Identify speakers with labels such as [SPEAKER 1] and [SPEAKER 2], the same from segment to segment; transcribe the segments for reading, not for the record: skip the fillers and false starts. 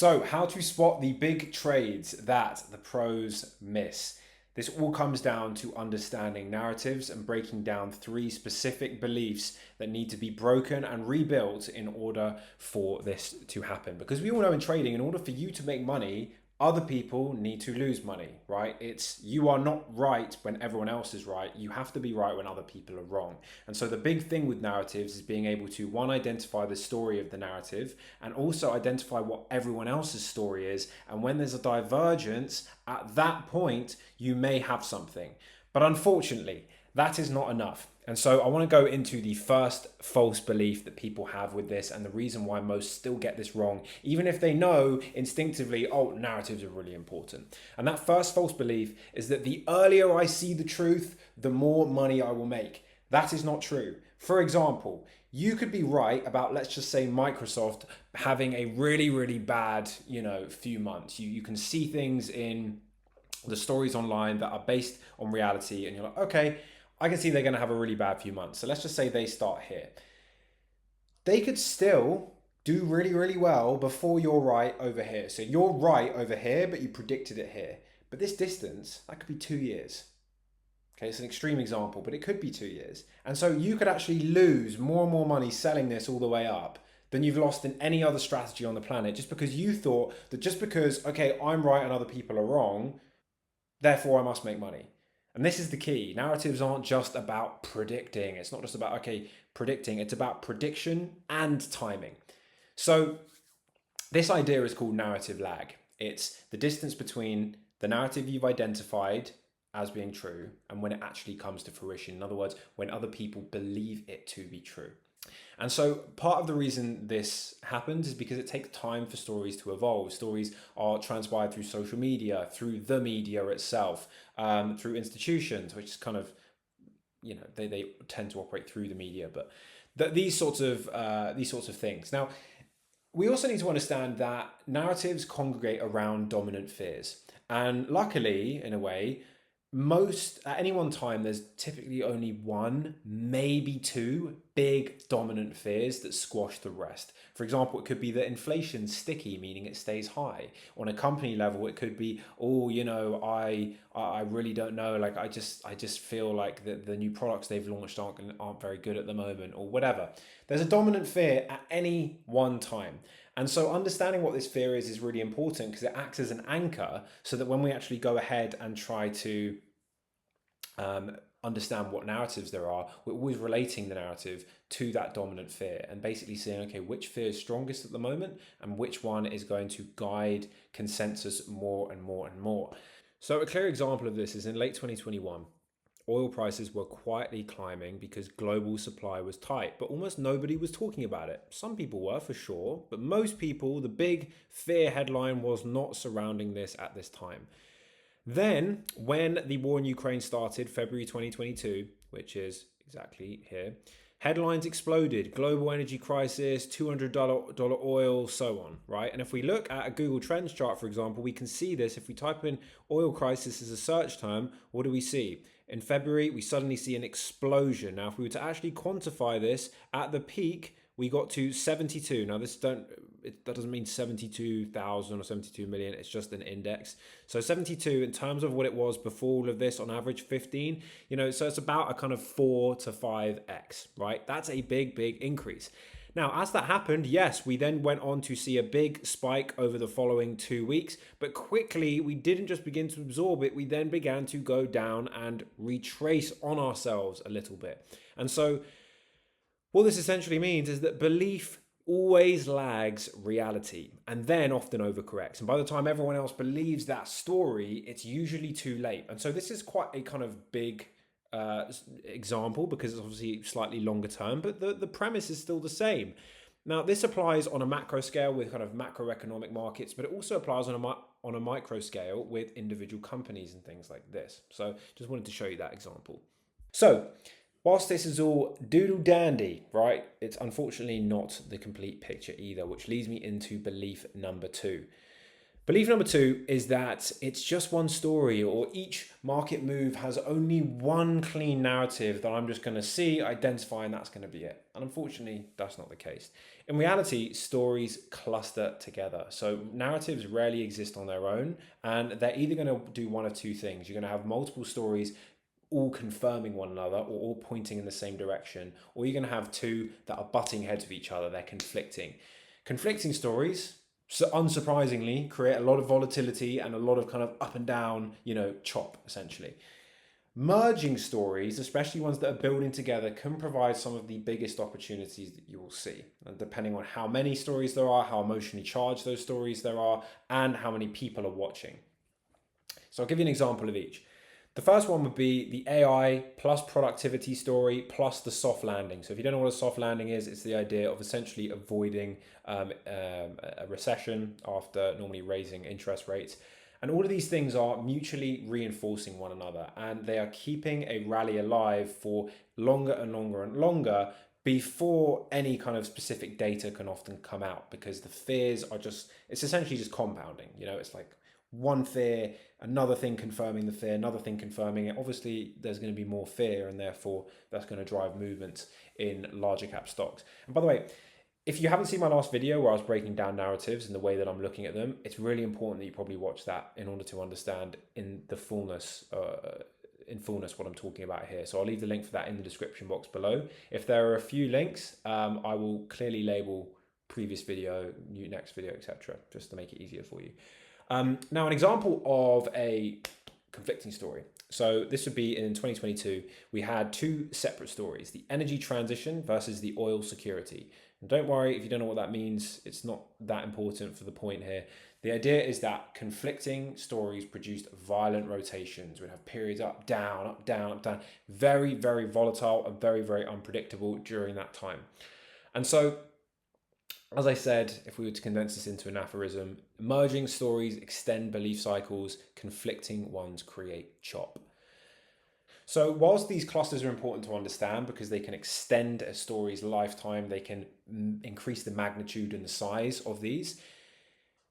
[SPEAKER 1] So, how to spot the big trades that the pros miss. This all comes down to understanding narratives and breaking down three specific beliefs that need to be broken and rebuilt in order for this to happen. Because we all know in trading, in order for you to make money, other people need to lose money, right? It's you are not right when everyone else is right. You have to be right when other people are wrong. And so the big thing with narratives is being able to one, identify the story of the narrative, and also identify what everyone else's story is. And when there's a divergence, at that point, you may have something. But unfortunately, that is not enough. And so I want to go into the first false belief that people have with this and the reason why most still get this wrong, even if they know instinctively, oh, narratives are really important. And that first false belief is that the earlier I see the truth, the more money I will make. That is not true. For example, you could be right about, let's just say, Microsoft having a really, really bad, few months. You can see things in the stories online that are based on reality, and you're like, okay, I can see they're going to have a really bad few months. So let's just say they start here. They could still do really, really well before you're right over here. So you're right over here, but you predicted it here. But this distance, that could be 2 years. Okay, it's an extreme example, but it could be 2 years. And so you could actually lose more and more money selling this all the way up than you've lost in any other strategy on the planet, just because you thought that just because, okay, I'm right and other people are wrong, therefore I must make money. And this is the key. Narratives aren't just about predicting. It's not just about, okay, predicting. It's about prediction and timing. So this idea is called narrative lag. It's the distance between the narrative you've identified as being true and when it actually comes to fruition. In other words, when other people believe it to be true. And so part of the reason this happens is because it takes time for stories to evolve. Stories are transpired through social media, through the media itself, through institutions, which is kind of, they tend to operate through the media. But these sorts of things. Now, we also need to understand that narratives congregate around dominant fears. And luckily, in a way, most at any one time, there's typically only one, maybe two big dominant fears that squash the rest. For example, it could be that inflation's sticky, meaning it stays high. On a company level, it could be, oh, I really don't know. Like I just feel like the new products they've launched aren't very good at the moment, or whatever. There's a dominant fear at any one time. And so understanding what this fear is really important because it acts as an anchor so that when we actually go ahead and try to understand what narratives there are, we're always relating the narrative to that dominant fear and basically saying, okay, which fear is strongest at the moment and which one is going to guide consensus more and more and more. So a clear example of this is in late 2021. Oil prices were quietly climbing because global supply was tight, but almost nobody was talking about it. Some people were for sure, but most people, the big fear headline was not surrounding this at this time. Then, when the war in Ukraine started, February 2022, which is exactly here, headlines exploded. Global energy crisis, $200 oil, so on, right? And if we look at a Google Trends chart, for example, we can see this. If we type in oil crisis as a search term, what do we see? In February, we suddenly see an explosion. Now, if we were to actually quantify this, at the peak, we got to 72. Now, that doesn't mean 72,000 or 72 million. It's just an index. So 72 in terms of what it was before all of this, on average 15. So it's about a kind of 4 to 5x, right? That's a big, big increase. Now, as that happened, yes, we then went on to see a big spike over the following 2 weeks, but quickly we didn't just begin to absorb it, we then began to go down and retrace on ourselves a little bit. And so what this essentially means is that belief always lags reality and then often overcorrects. And by the time everyone else believes that story, it's usually too late. And so this is quite a kind of big example because it's obviously slightly longer term, but the premise is still the same. Now, this applies on a macro scale with kind of macroeconomic markets, but it also applies on a micro scale with individual companies and things like this. So just wanted to show you that example. So whilst this is all doodle dandy, right, it's unfortunately not the complete picture either, which leads me into belief number two. Belief number two is that it's just one story, or each market move has only one clean narrative that I'm just going to see, identify, and that's going to be it. And unfortunately, that's not the case. In reality, stories cluster together. So narratives rarely exist on their own, and they're either going to do one of two things. You're going to have multiple stories all confirming one another or all pointing in the same direction, or you're going to have two that are butting heads with each other. They're conflicting. Conflicting stories, so unsurprisingly, create a lot of volatility and a lot of kind of up and down, chop essentially. Merging stories, especially ones that are building together, can provide some of the biggest opportunities that you will see. And depending on how many stories there are, how emotionally charged those stories there are, and how many people are watching. So I'll give you an example of each. The first one would be the AI plus productivity story plus the soft landing. So if you don't know what a soft landing is, it's the idea of essentially avoiding a recession after normally raising interest rates. And all of these things are mutually reinforcing one another, and they are keeping a rally alive for longer and longer and longer before any kind of specific data can often come out, because the fears are it's essentially just compounding. It's like one fear, another thing confirming the fear, another thing confirming it. Obviously, there's going to be more fear, and therefore that's going to drive movements in larger cap stocks. And by the way, if you haven't seen my last video where I was breaking down narratives and the way that I'm looking at them, it's really important that you probably watch that in order to understand in fullness what I'm talking about here. So I'll leave the link for that in the description box below. If there are a few links, I will clearly label previous video, next video, etc., just to make it easier for you. Now, an example of a conflicting story. So this would be in 2022, we had two separate stories, the energy transition versus the oil security. And don't worry if you don't know what that means, it's not that important for the point here. The idea is that conflicting stories produced violent rotations. We'd have periods up, down, up, down, up, down, very, very volatile and very, very unpredictable during that time. And so, as I said, if we were to condense this into an aphorism, emerging stories extend belief cycles, conflicting ones create chop. So whilst these clusters are important to understand because they can extend a story's lifetime, they can increase the magnitude and the size of these,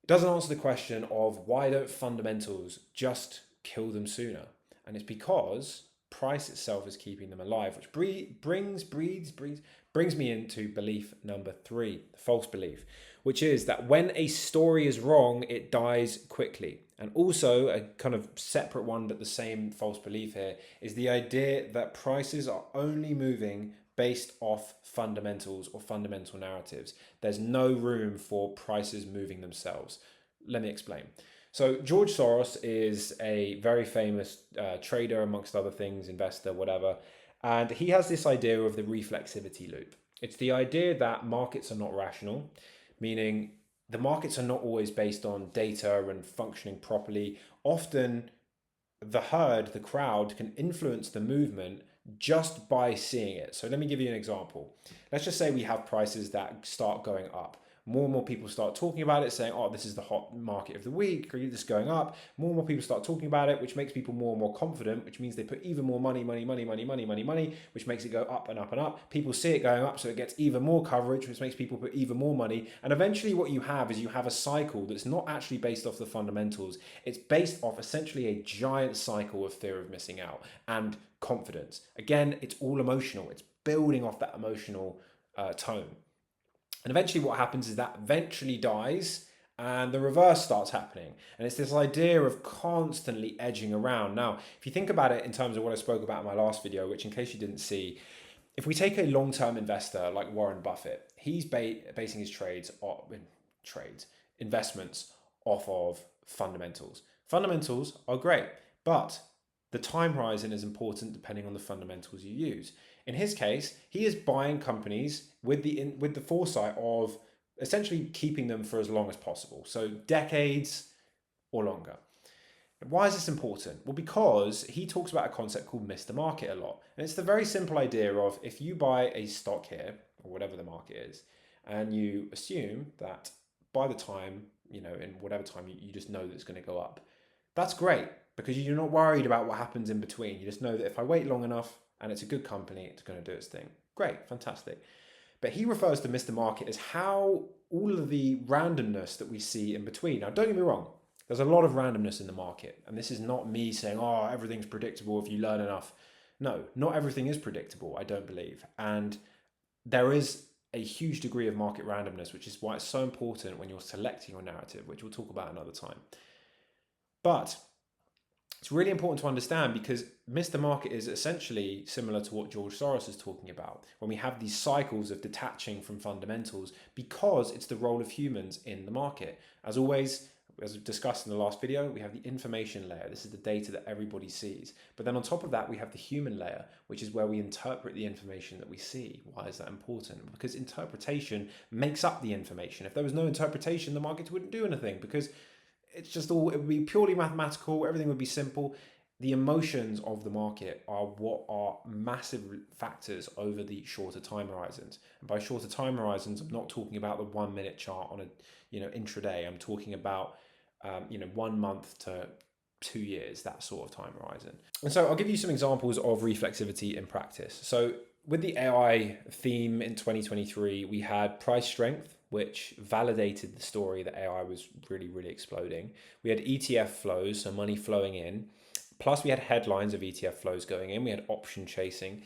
[SPEAKER 1] it doesn't answer the question of why don't fundamentals just kill them sooner? And it's because price itself is keeping them alive, which brings me into belief number three, false belief, which is that when a story is wrong, it dies quickly. And also a kind of separate one, but the same false belief here, is the idea that prices are only moving based off fundamentals or fundamental narratives. There's no room for prices moving themselves. Let me explain. So George Soros is a very famous trader, amongst other things, investor, whatever. And he has this idea of the reflexivity loop. It's the idea that markets are not rational, meaning the markets are not always based on data and functioning properly. Often the herd, the crowd, can influence the movement just by seeing it. So let me give you an example. Let's just say we have prices that start going up. More and more people start talking about it, saying, oh, this is the hot market of the week, or this is going up. More and more people start talking about it, which makes people more and more confident, which means they put even more money, which makes it go up and up and up. People see it going up, so it gets even more coverage, which makes people put even more money. And eventually what you have is you have a cycle that's not actually based off the fundamentals. It's based off essentially a giant cycle of fear of missing out and confidence. Again, it's all emotional. It's building off that emotional tone. And eventually what happens is that eventually dies and the reverse starts happening. And it's this idea of constantly edging around. Now, if you think about it in terms of what I spoke about in my last video, which in case you didn't see, if we take a long-term investor like Warren Buffett, he's basing his investments off of fundamentals. Fundamentals are great, but the time horizon is important depending on the fundamentals you use. In his case, he is buying companies with the foresight of essentially keeping them for as long as possible. So decades or longer. Why is this important? Well, because he talks about a concept called Mr. Market a lot. And it's the very simple idea of if you buy a stock here, or whatever the market is, and you assume that by the time, in whatever time you just know that it's going to go up. That's great because you're not worried about what happens in between. You just know that if I wait long enough and it's a good company, it's going to do its thing. Great, fantastic. But he refers to Mr. Market as how all of the randomness that we see in between. Now, don't get me wrong. There's a lot of randomness in the market. And this is not me saying, oh, everything's predictable if you learn enough. No, not everything is predictable, I don't believe. And there is a huge degree of market randomness, which is why it's so important when you're selecting your narrative, which we'll talk about another time. But it's really important to understand, because Mr. Market is essentially similar to what George Soros is talking about when we have these cycles of detaching from fundamentals, because it's the role of humans in the market. As always, as we discussed in the last video, we have the information layer. This is the data that everybody sees. But then on top of that, we have the human layer, which is where we interpret the information that we see. Why is that important? Because interpretation makes up the information. If there was no interpretation, the market wouldn't do anything, because it's just all, it would be purely mathematical. Everything would be simple. The emotions of the market are what are massive factors over the shorter time horizons. And by shorter time horizons, I'm not talking about the 1 minute chart on a intraday. I'm talking about 1 month to 2 years, that sort of time horizon. And so I'll give you some examples of reflexivity in practice. So with the AI theme in 2023, we had price strength, which validated the story that AI was really, really exploding. We had ETF flows, so money flowing in. Plus, we had headlines of ETF flows going in. We had option chasing,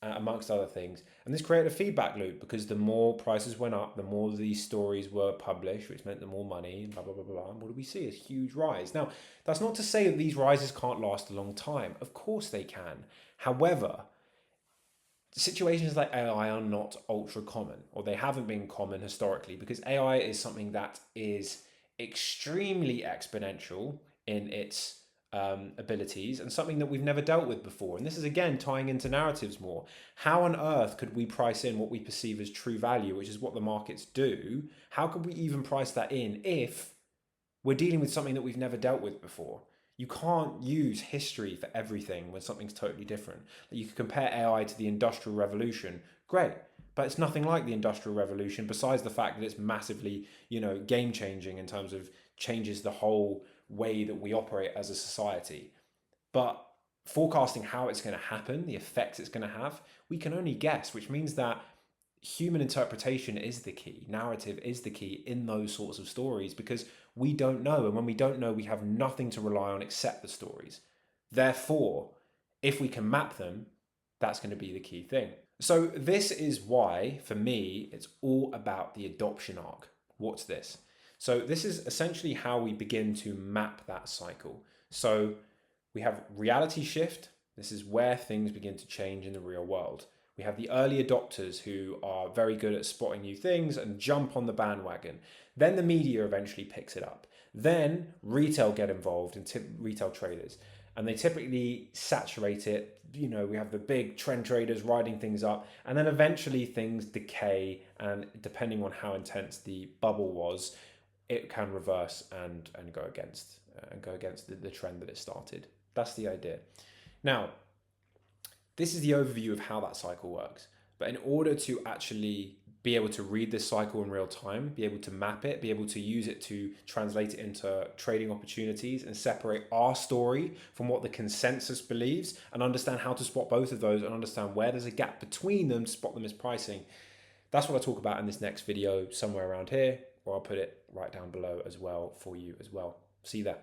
[SPEAKER 1] amongst other things. And this created a feedback loop, because the more prices went up, the more these stories were published, which meant the more money, blah, blah, blah, blah. And what do we see? A huge rise. Now, that's not to say that these rises can't last a long time. Of course they can. However, situations like AI are not ultra common, or they haven't been common historically, because AI is something that is extremely exponential in its abilities, and something that we've never dealt with before. And this is again tying into narratives more. How on earth could we price in what we perceive as true value, which is what the markets do? How could we even price that in if we're dealing with something that we've never dealt with before? You can't use history for everything when something's totally different. You could compare AI to the Industrial Revolution. Great. But it's nothing like the Industrial Revolution, besides the fact that it's massively, game changing in terms of changes the whole way that we operate as a society. But forecasting how it's going to happen, the effects it's going to have, we can only guess, which means that human interpretation is the key. Narrative is the key in those sorts of stories, because we don't know. And when we don't know, we have nothing to rely on except the stories. Therefore, if we can map them, that's going to be the key thing. So this is why, for me, it's all about the adoption arc. What's this? So this is essentially how we begin to map that cycle. So we have reality shift. This is where things begin to change in the real world. We have the early adopters who are very good at spotting new things and jump on the bandwagon. Then the media eventually picks it up. Then retail get involved, and retail traders, and they typically saturate it. We have the big trend traders riding things up, and then eventually things decay, and depending on how intense the bubble was, it can reverse and go against the trend that it started. That's the idea. Now, this is the overview of how that cycle works. But in order to actually be able to read this cycle in real time, be able to map it, be able to use it to translate it into trading opportunities and separate our story from what the consensus believes, and understand how to spot both of those, and understand where there's a gap between them to spot them as pricing. That's what I talk about in this next video, somewhere around here, or I'll put it right down below as well for you as well. See you there.